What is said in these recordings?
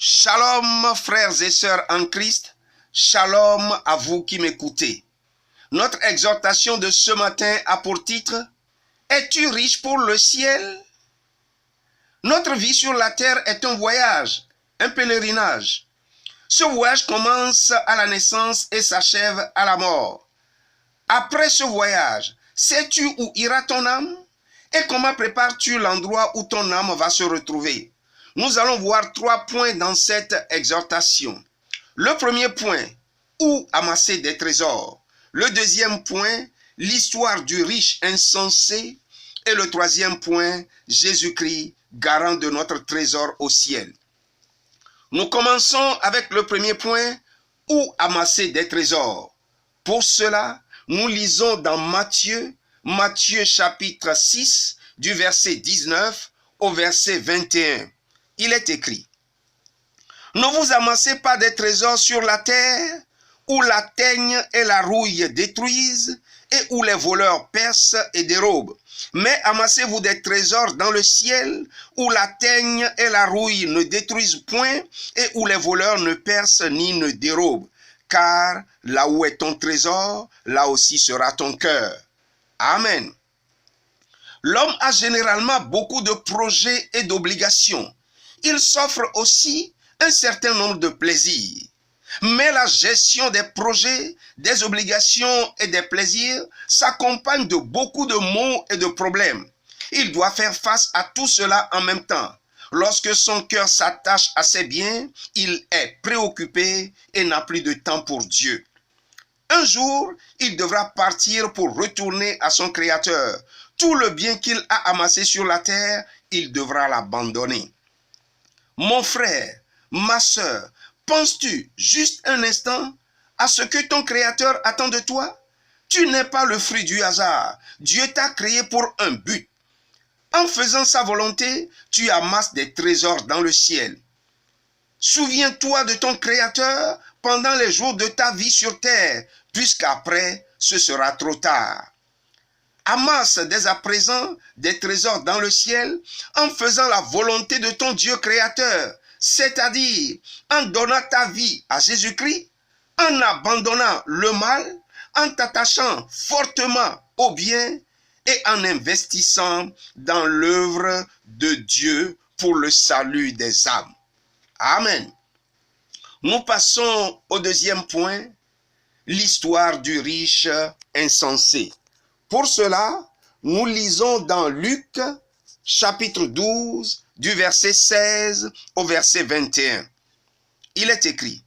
Shalom frères et sœurs en Christ, shalom à vous qui m'écoutez. Notre exhortation de ce matin a pour titre « Es-tu riche pour le ciel ?» Notre vie sur la terre est un voyage, un pèlerinage. Ce voyage commence à la naissance et s'achève à la mort. Après ce voyage, sais-tu où ira ton âme? Et comment prépares-tu l'endroit où ton âme va se retrouver? Nous allons voir 3 points dans cette exhortation. Le premier point, où amasser des trésors. Le deuxième point, l'histoire du riche insensé. Et le troisième point, Jésus-Christ, garant de notre trésor au ciel. Nous commençons avec le premier point, où amasser des trésors. Pour cela, nous lisons dans Matthieu chapitre 6, du verset 19 au verset 21. Il est écrit: Ne vous amassez pas des trésors sur la terre, où la teigne et la rouille détruisent, et où les voleurs percent et dérobent. Mais amassez-vous des trésors dans le ciel, où la teigne et la rouille ne détruisent point, et où les voleurs ne percent ni ne dérobent. Car là où est ton trésor, là aussi sera ton cœur. Amen. L'homme a généralement beaucoup de projets et d'obligations. Il s'offre aussi un certain nombre de plaisirs. Mais la gestion des projets, des obligations et des plaisirs s'accompagne de beaucoup de maux et de problèmes. Il doit faire face à tout cela en même temps. Lorsque son cœur s'attache à ses biens, il est préoccupé et n'a plus de temps pour Dieu. Un jour, il devra partir pour retourner à son Créateur. Tout le bien qu'il a amassé sur la terre, il devra l'abandonner. Mon frère, ma sœur, penses-tu juste un instant à ce que ton Créateur attend de toi? Tu n'es pas le fruit du hasard. Dieu t'a créé pour un but. En faisant sa volonté, tu amasses des trésors dans le ciel. Souviens-toi de ton Créateur pendant les jours de ta vie sur terre, puisqu'après, ce sera trop tard. Amasse dès à présent des trésors dans le ciel en faisant la volonté de ton Dieu créateur, c'est-à-dire en donnant ta vie à Jésus-Christ, en abandonnant le mal, en t'attachant fortement au bien et en investissant dans l'œuvre de Dieu pour le salut des âmes. Amen. Nous passons au deuxième point, l'histoire du riche insensé. Pour cela, nous lisons dans Luc, chapitre 12, du verset 16 au verset 21. Il est écrit: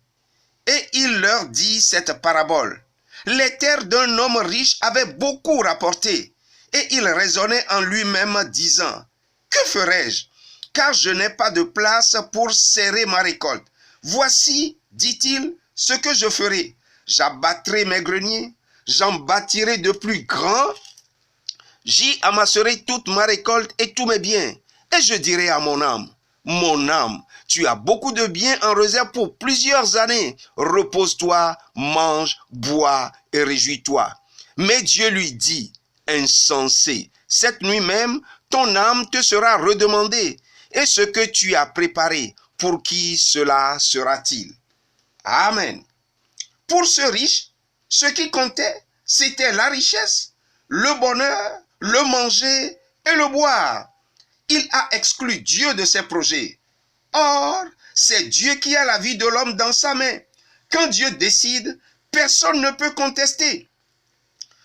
Et il leur dit cette parabole. Les terres d'un homme riche avaient beaucoup rapporté, et il raisonnait en lui-même, disant: Que ferai-je, car je n'ai pas de place pour serrer ma récolte. Voici, dit-il, ce que je ferai. J'abattrai mes greniers, j'en bâtirai de plus grands, j'y amasserai toute ma récolte et tous mes biens. Et je dirai à mon âme, tu as beaucoup de biens en réserve pour plusieurs années. Repose-toi, mange, bois et réjouis-toi. Mais Dieu lui dit: Insensé, cette nuit même, ton âme te sera redemandée. Et ce que tu as préparé, pour qui cela sera-t-il? Amen. Pour ce riche, ce qui comptait, c'était la richesse, le bonheur, le manger et le boire. Il a exclu Dieu de ses projets. Or, c'est Dieu qui a la vie de l'homme dans sa main. Quand Dieu décide, personne ne peut contester.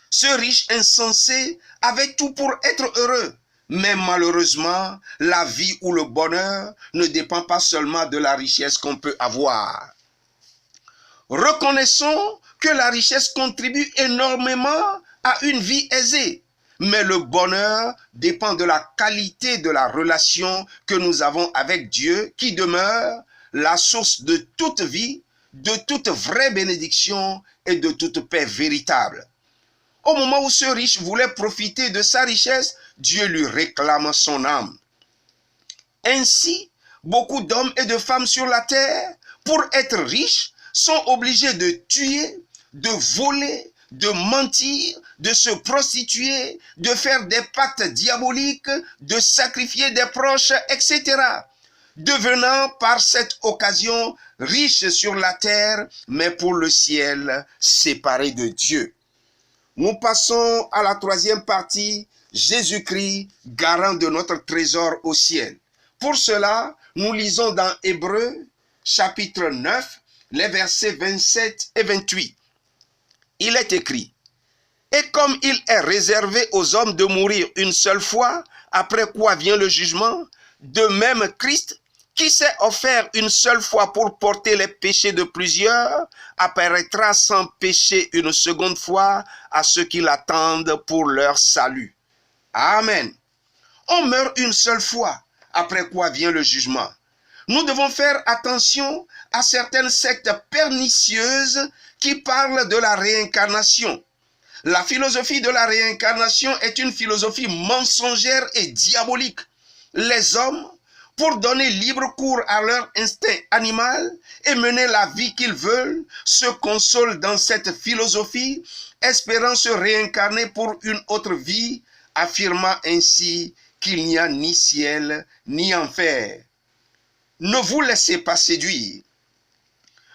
Ce riche insensé avait tout pour être heureux. Mais malheureusement, la vie ou le bonheur ne dépend pas seulement de la richesse qu'on peut avoir. Reconnaissons que la richesse contribue énormément à une vie aisée. Mais le bonheur dépend de la qualité de la relation que nous avons avec Dieu, qui demeure la source de toute vie, de toute vraie bénédiction et de toute paix véritable. Au moment où ce riche voulait profiter de sa richesse, Dieu lui réclame son âme. Ainsi, beaucoup d'hommes et de femmes sur la terre, pour être riches, sont obligés de tuer, de voler, de mentir, de se prostituer, de faire des pactes diaboliques, de sacrifier des proches, etc. devenant par cette occasion riche sur la terre, mais pour le ciel, séparé de Dieu. Nous passons à la troisième partie, Jésus-Christ, garant de notre trésor au ciel. Pour cela, nous lisons dans Hébreux, chapitre 9, les versets 27 et 28. Il est écrit: et comme il est réservé aux hommes de mourir une seule fois, après quoi vient le jugement, de même Christ, qui s'est offert une seule fois pour porter les péchés de plusieurs, apparaîtra sans péché une seconde fois à ceux qui l'attendent pour leur salut. Amen. On meurt une seule fois, après quoi vient le jugement. Nous devons faire attention à certaines sectes pernicieuses qui parlent de la réincarnation. La philosophie de la réincarnation est une philosophie mensongère et diabolique. Les hommes, pour donner libre cours à leur instinct animal et mener la vie qu'ils veulent, se consolent dans cette philosophie, espérant se réincarner pour une autre vie, affirmant ainsi qu'il n'y a ni ciel ni enfer. Ne vous laissez pas séduire.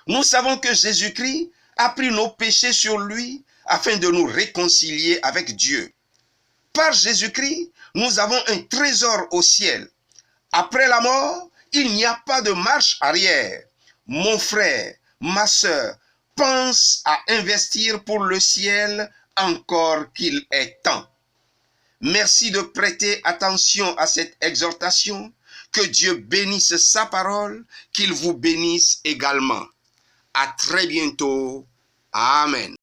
Nous savons que Jésus-Christ a pris nos péchés sur lui afin de nous réconcilier avec Dieu. Par Jésus-Christ, nous avons un trésor au ciel. Après la mort, il n'y a pas de marche arrière. Mon frère, ma sœur, pense à investir pour le ciel encore qu'il est temps. Merci de prêter attention à cette exhortation. Que Dieu bénisse sa parole, qu'il vous bénisse également. À très bientôt. Amen.